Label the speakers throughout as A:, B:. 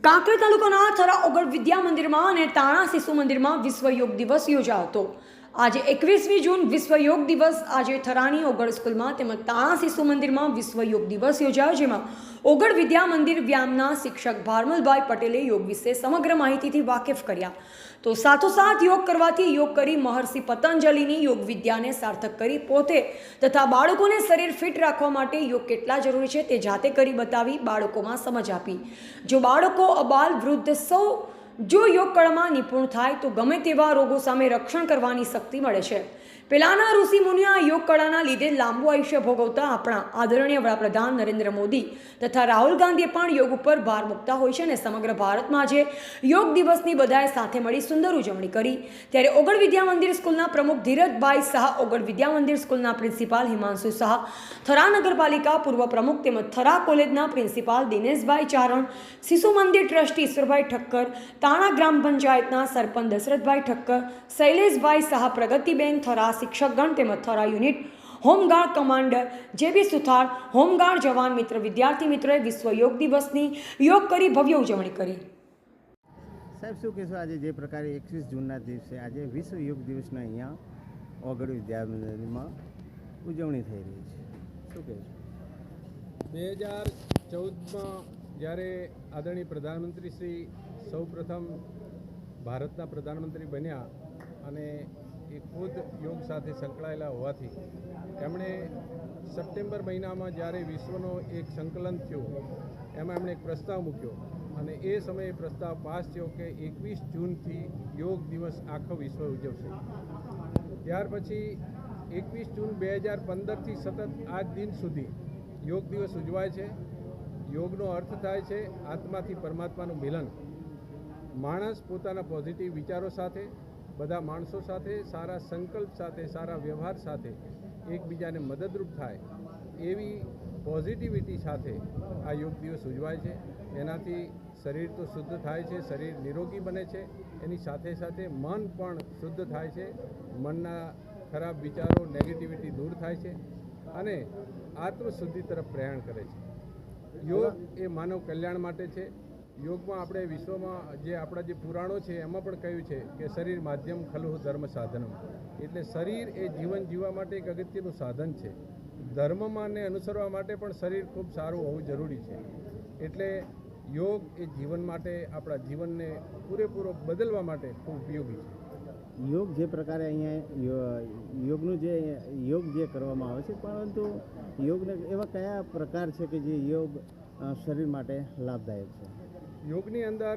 A: કાંકરેજ તાલુકાના થરા ઓગળ વિદ્યા મંદિરમાં અને તાણા શિશુ મંદિરમાં વિશ્વ યોગ દિવસ યોજાયો હતો। આજે 21મી જૂન વિશ્વ યોગ દિવસ આજે થરાની ઓગળ સ્કૂલમાં તેમજ તાણા શિશુ મંદિરમાં વિશ્વ યોગ દિવસ યોજાયો, જેમાં ઓગળ વિદ્યા મંદિર વ્યામના શિક્ષક ભારમલભાઈ પટેલે યોગ વિશે સમગ્ર માહિતીથી વાકેફ કર્યા। તો સાથોસાથ યોગ કરવાથી યોગ કરી મહર્ષિ પતંજલિની યોગ વિદ્યાને સાર્થક કરી પોતે તથા બાળકોને શરીર ફિટ રાખવા માટે યોગ કેટલા જરૂરી છે તે જાતે કરી બતાવી બાળકોમાં સમજ આપી। જો બાળકો અબાલ વૃદ્ધ સૌ જો યોગ કળામાં નિપુણ થાય તો ગમે તેવા રોગો સામે રક્ષણ કરવાની શક્તિ મળે છે। પહેલાના ઋષિ મુનિઓ આ યોગ કળાના લીધે લાંબુ આયુષ્ય ભોગવતા આપણા આદરણીય વડાપ્રધાન નરેન્દ્ર મોદી તથા રાહુલ ગાંધીએ પણ યોગ ઉપર ભાર મૂકતા હોય છે અને સમગ્ર ભારતમાં આજે યોગ દિવસની બધાએ સાથે મળી સુંદર ઉજવણી કરી। ત્યારે ઓગળ વિદ્યા મંદિર સ્કૂલના પ્રમુખ ધીરજભાઈ શાહ, ઓગળ વિદ્યા મંદિર સ્કૂલના પ્રિન્સિપાલ હિમાંશુ શાહ, થરા નગરપાલિકા પૂર્વ પ્રમુખ તેમજ થરા કોલેજના પ્રિન્સિપાલ દિનેશભાઈ ચારણ, શિશુ મંદિર ટ્રસ્ટી ઈશ્વરભાઈ ઠક્કર, તાણા ગ્રામ પંચાયતના સરપંચ દશરથભાઈ ઠક્કર, શૈલેષભાઈ શાહ, પ્રગતિબેન, થરા શિક્ષકગણ તેમજ થરા યુનિટ હોમગાર્ડ કમાન્ડર જેબી સુથાર, હોમગાર્ડ જવાન મિત્ર, વિદ્યાર્થી મિત્રોએ વિશ્વ યોગ દિવસની યોગ કરી ભવ્ય ઉજવણી કરી।
B: સાહેબ, શું કહેશો આજે જે પ્રકારે 21 જૂનના દિવસે આજે વિશ્વ યોગ દિવસના અહીંયા ઓગળ વિદ્યા મંદિરમાં ઉજવણી થઈ રહી છે, શું કહેશો?
C: 2014માં જ્યારે આદરણીય પ્રધાનમંત્રી શ્રી સૌપ્રથમ ભારતના પ્રધાનમંત્રી બન્યા અને એ ખુદ યોગ સાથે સંકળાયેલા હોવાથી એમણે સપ્ટેમ્બર મહિનામાં જ્યારે વિશ્વનો એક સંકલન થયું એમાં એમણે એક પ્રસ્તાવ મૂક્યો અને એ સમયે પ્રસ્તાવ પાસ થયો કે 21 જૂનથી યોગ દિવસ આખો વિશ્વ ઉજવશે। ત્યાર પછી 21 જૂન 2015થી સતત આજ દિન સુધી યોગ દિવસ ઉજવાય છે। યોગનો અર્થ થાય છે આત્માથી પરમાત્માનું મિલન। માણસ પોતાના પોઝિટિવ વિચારો સાથે, બધા માણસો સાથે, સારા સંકલ્પ સાથે, સારા વ્યવહાર સાથે એકબીજાને મદદરૂપ થાય એવી પોઝિટિવિટી સાથે આ યોગ દિવસ ઉજવાય છે। એનાથી શરીર તો શુદ્ધ થાય છે, શરીર નિરોગી બને છે, એની સાથે સાથે મન પણ શુદ્ધ થાય છે, મનના ખરાબ વિચારો, નેગેટિવિટી દૂર થાય છે અને આત્મશુદ્ધિ તરફ પ્રયાણ કરે છે। યોગ એ માનવ કલ્યાણ માટે છે। યોગમાં આપણે વિશ્વમાં જે આપણા જે પુરાણો છે એમાં પણ કહ્યું છે કે શરીર માધ્યમ ખલુ ધર્મ સાધનમ, એટલે શરીર એ જીવન જીવવા માટે એક અગત્યનું સાધન છે। ધર્મમાં ને અનુસરવા માટે પણ શરીર ખૂબ સારું હોવું જરૂરી છે। એટલે યોગ એ જીવન માટે, આપણા જીવનને પૂરેપૂરો બદલવા માટે ખૂબ ઉપયોગી છે।
B: યોગ જે પ્રકારે અહીંયા યોગનું જે યોગ જે કરવામાં આવે છે, પરંતુ યોગને એવા કયા પ્રકાર છે કે જે યોગ શરીર માટે લાભદાયક છે?
C: યોગની અંદર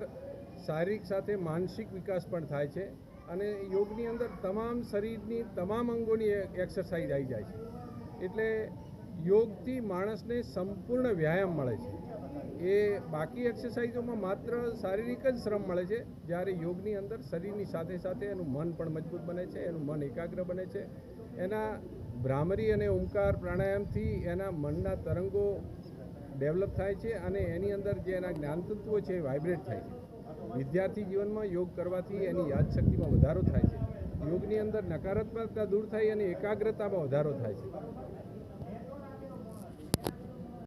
C: શારીરિક સાથે માનસિક વિકાસ પણ થાય છે અને યોગની અંદર તમામ શરીરની તમામ અંગોની એક્સરસાઇઝ આવી જાય છે। એટલે યોગથી માણસને સંપૂર્ણ વ્યાયામ મળે છે। એ બાકી એક્સરસાઇઝોમાં માત્ર શારીરિક જ શ્રમ મળે છે, જ્યારે યોગની અંદર શરીરની સાથે સાથે એનું મન પણ મજબૂત બને છે, એનું મન એકાગ્ર બને છે। એના ભ્રામરી અને ઓમકાર પ્રાણાયામથી એના મનના તરંગો ડેવલપ થાય છે અને એની અંદર જે એના જ્ઞાનતત્વો છે એ વાઇબ્રેટ થાય છે। વિદ્યાર્થી જીવનમાં યોગ કરવાથી એની યાદશક્તિમાં વધારો થાય છે, યોગની અંદર નકારાત્મકતા દૂર થાય અને એકાગ્રતામાં વધારો થાય છે।